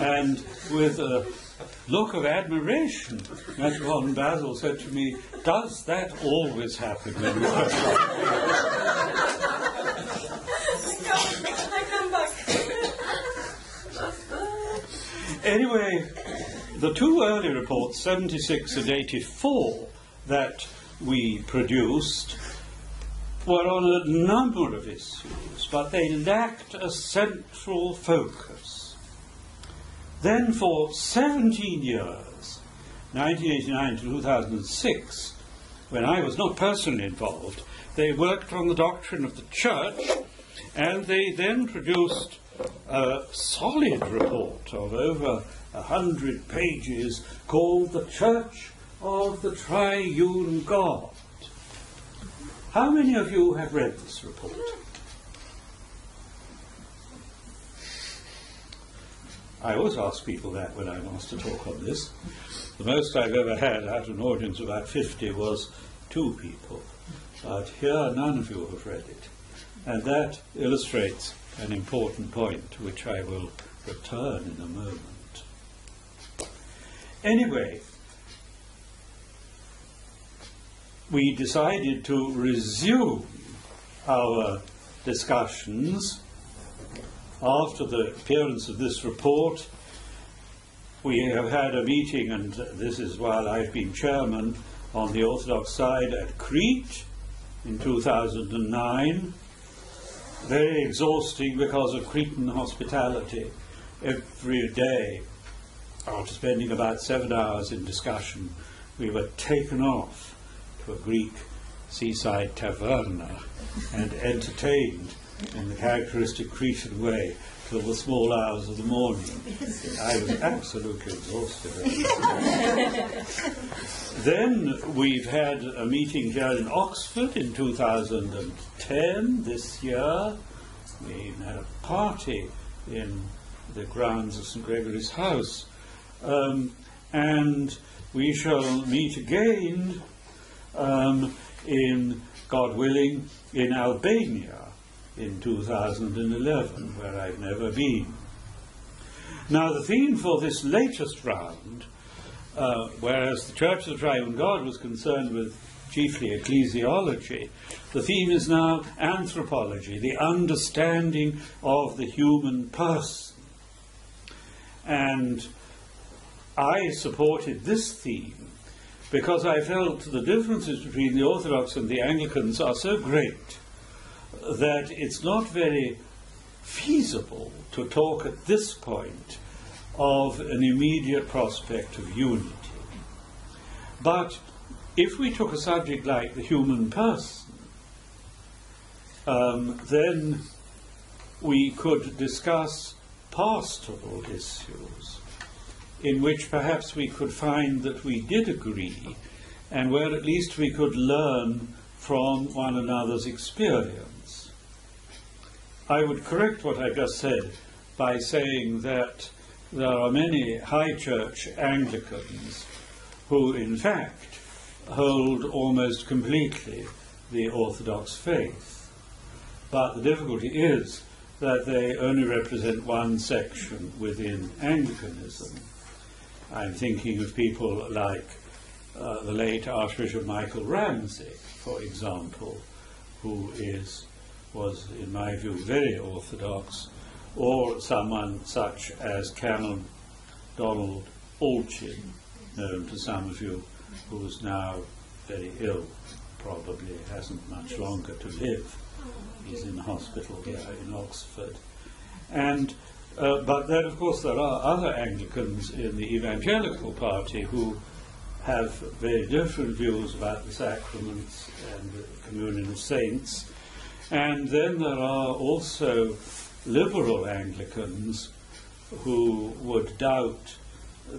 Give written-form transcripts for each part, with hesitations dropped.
And with a look of admiration, Metropolitan Basil said to me, "Does that always happen when you first start?" I come back. Anyway, the two early reports, 76 and 84, that we produced were on a number of issues, but they lacked a central focus. Then for 17 years, 1989 to 2006, when I was not personally involved, they worked on the doctrine of the Church, and they then produced a solid report of over 100 pages called The Church of the Triune God. How many of you have read this report? I always ask people that when I'm asked to talk on this. The most I've ever had out of an audience of about 50 was 2 people. But here none of you have read it. And that illustrates an important point to which I will return in a moment. Anyway, we decided to resume our discussions after the appearance of this report. We have had a meeting, and this is while I've been chairman, on the Orthodox side at Crete in 2009. Very exhausting because of Cretan hospitality. Every day, after spending about 7 hours in discussion, we were taken off to a Greek seaside taverna and entertained in the characteristic Cretan way till the small hours of the morning. I was absolutely exhausted. Then we've had a meeting here in Oxford in 2010, this year. We had a party in the grounds of St. Gregory's house. And we shall meet again in, God willing, in Albania in 2011, where I've never been. Now, the theme for this latest round, whereas the Church of the Triune God was concerned with chiefly ecclesiology, the theme is now anthropology, the understanding of the human person. And I supported this theme because I felt the differences between the Orthodox and the Anglicans are so great that it's not very feasible to talk at this point of an immediate prospect of unity. But if we took a subject like the human person, then we could discuss pastoral issues in which perhaps we could find that we did agree, and where at least we could learn from one another's experience. I would correct what I just said by saying that there are many high church Anglicans who in fact hold almost completely the Orthodox faith. But the difficulty is that they only represent one section within Anglicanism. I'm thinking of people like the late Archbishop Michael Ramsey, for example, who was, in my view, very orthodox, or someone such as Canon Donald Alchin, known to some of you, who's now very ill, probably hasn't much longer to live. He's in hospital here in Oxford. And but then, of course, there are other Anglicans in the evangelical party who have very different views about the sacraments and the communion of saints. And then there are also liberal Anglicans who would doubt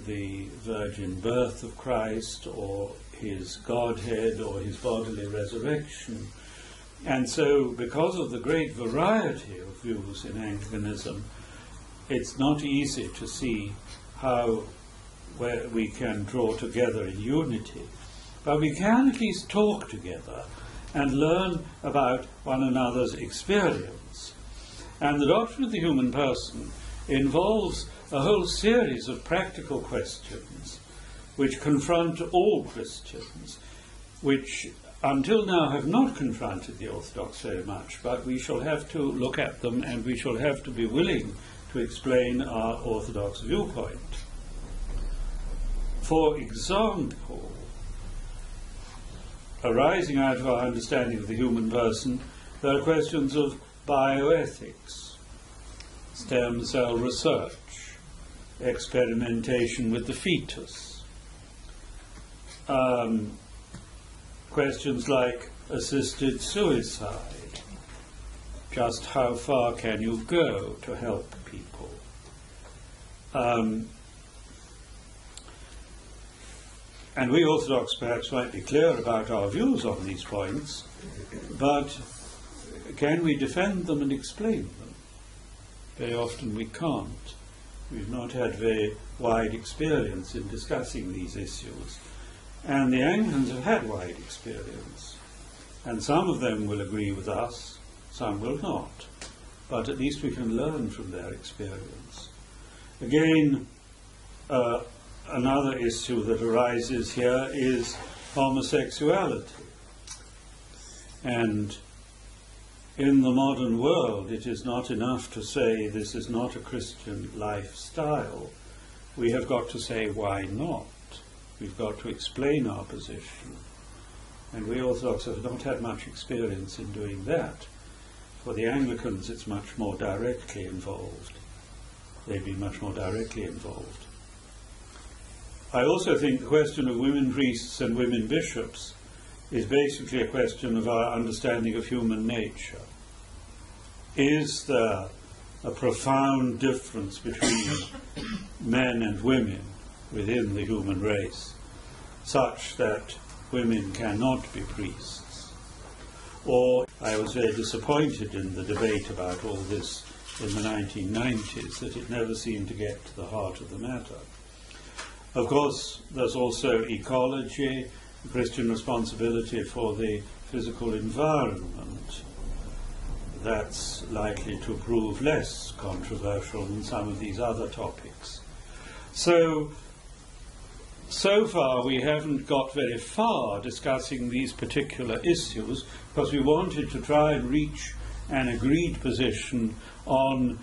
the virgin birth of Christ, or his Godhead, or his bodily resurrection. And so, because of the great variety of views in Anglicanism, it's not easy to see how where we can draw together in unity. But we can at least talk together and learn about one another's experience. And the doctrine of the human person involves a whole series of practical questions which confront all Christians, which until now have not confronted the Orthodox very much, but we shall have to look at them, and we shall have to be willing to explain our Orthodox viewpoint. For example, arising out of our understanding of the human person, there are questions of bioethics, stem cell research, experimentation with the fetus, questions like assisted suicide. Just how far can you go to help people? And we Orthodox perhaps might be clear about our views on these points, but can we defend them and explain them? Very often we can't. We've not had very wide experience in discussing these issues. And the Anglicans have had wide experience. And some of them will agree with us, some will not. But at least we can learn from their experience. Again, another issue that arises here is homosexuality. And in the modern world, it is not enough to say this is not a Christian lifestyle. We have got to say why not. We've got to explain our position. And we Orthodox have not had much experience in doing that. For the Anglicans, it's much more directly involved. They've been much more directly involved. I also think the question of women priests and women bishops is basically a question of our understanding of human nature. Is there a profound difference between men and women within the human race, such that women cannot be priests? Or I was very disappointed in the debate about all this in the 1990s, that it never seemed to get to the heart of the matter. Of course, there's also ecology, Christian responsibility for the physical environment. That's likely to prove less controversial than some of these other topics. So far we haven't got very far discussing these particular issues, because we wanted to try and reach an agreed position on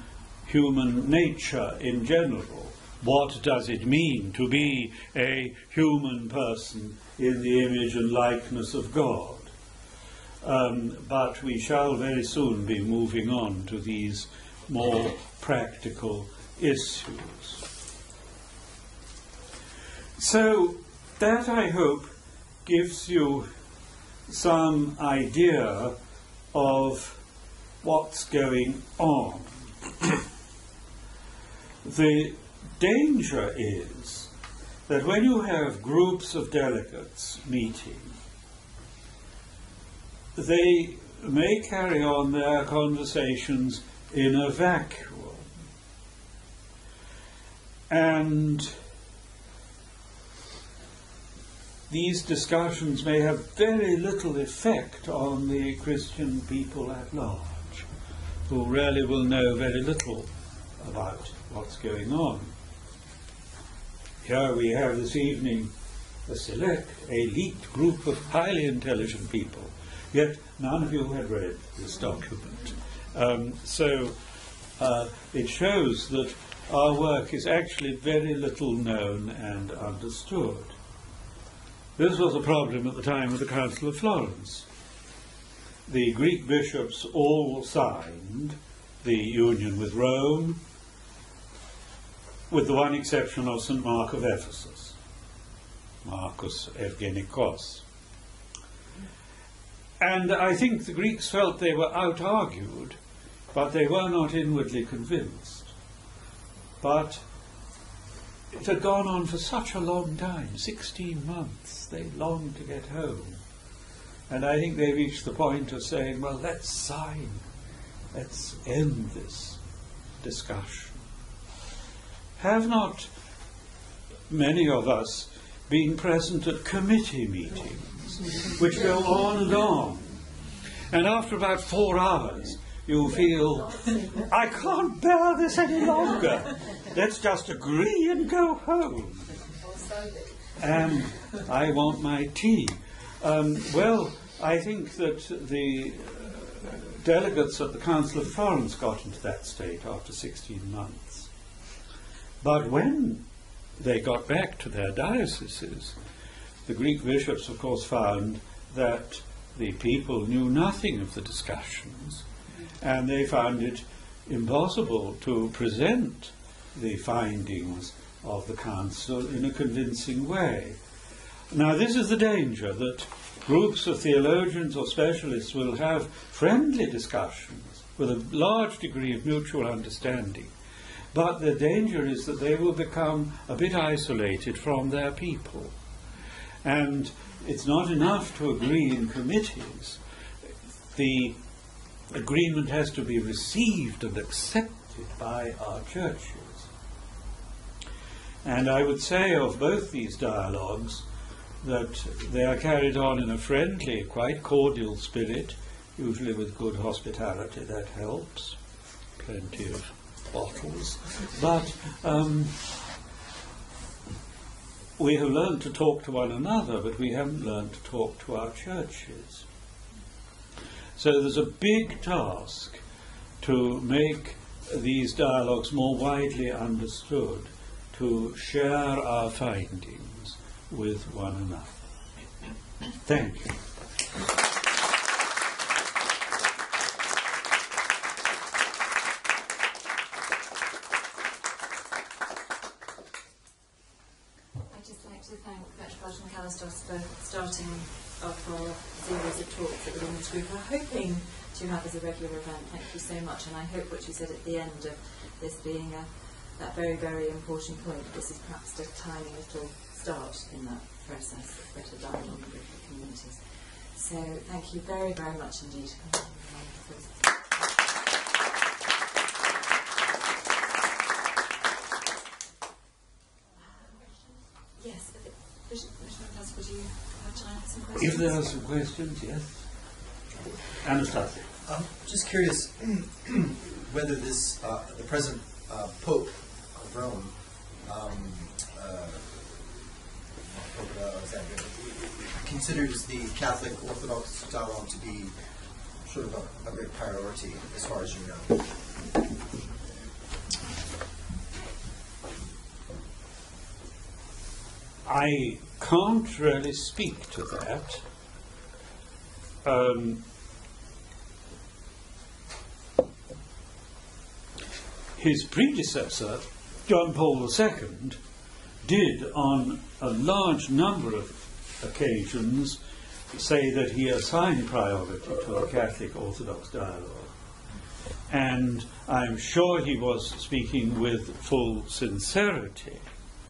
human nature in general. What does it mean to be a human person in the image and likeness of God? But we shall very soon be moving on to these more practical issues. So that, I hope, gives you some idea of what's going on. The danger is that when you have groups of delegates meeting, they may carry on their conversations in a vacuum. And these discussions may have very little effect on the Christian people at large, who really will know very little about what's going on. Here we have this evening a select, elite group of highly intelligent people, yet none of you have read this document. It shows that our work is actually very little known and understood. This was a problem at the time of the Council of Florence. The Greek bishops all signed the union with Rome, with the one exception of St. Mark of Ephesus, Marcus Evgenikos. And I think the Greeks felt they were out-argued, but they were not inwardly convinced. But it had gone on for such a long time, 16 months. They longed to get home. And I think they reached the point of saying, well, let's sign. Let's end this discussion. Have not many of us been present at committee meetings, which go on and on? And after about 4 hours, you feel, I can't bear this any longer. Let's just agree and go home. And I want my tea. Well, I think that the delegates at the Council of Florence got into that state after 16 months. But when they got back to their dioceses, the Greek bishops, of course, found that the people knew nothing of the discussions, and they found it impossible to present the findings of the Council in a convincing way. Now, this is the danger, that groups of theologians or specialists will have friendly discussions with a large degree of mutual understanding, but the danger is that they will become a bit isolated from their people. And it's not enough to agree in committees. The agreement has to be received and accepted by our churches. And I would say of both these dialogues that they are carried on in a friendly, quite cordial spirit, usually with good hospitality. That helps. Plenty of bottles. But we have learned to talk to one another, but we haven't learned to talk to our churches. So there's a big task to make these dialogues more widely understood, to share our findings with one another. Thank you. I'd just like to thank Metropolitan Kallistos for starting off our series of talks at the Women's Group. We're hoping to have as a regular event. Thank you so much, and I hope what you said at the end of this being that very, very important point, this is perhaps a tiny little start in that process of better dialogue with the communities. So thank you very, very much indeed. Yes, Bishop, would you have time for some questions? If there are some questions, yes. Anastasia. Just curious whether this, the present Pope of Rome, considers the Catholic Orthodox dialogue to be sort of a great priority, as far as you know. I can't really speak to that. His predecessor, John Paul II, did on a large number of occasions say that he assigned priority to the Catholic Orthodox dialogue. And I'm sure he was speaking with full sincerity.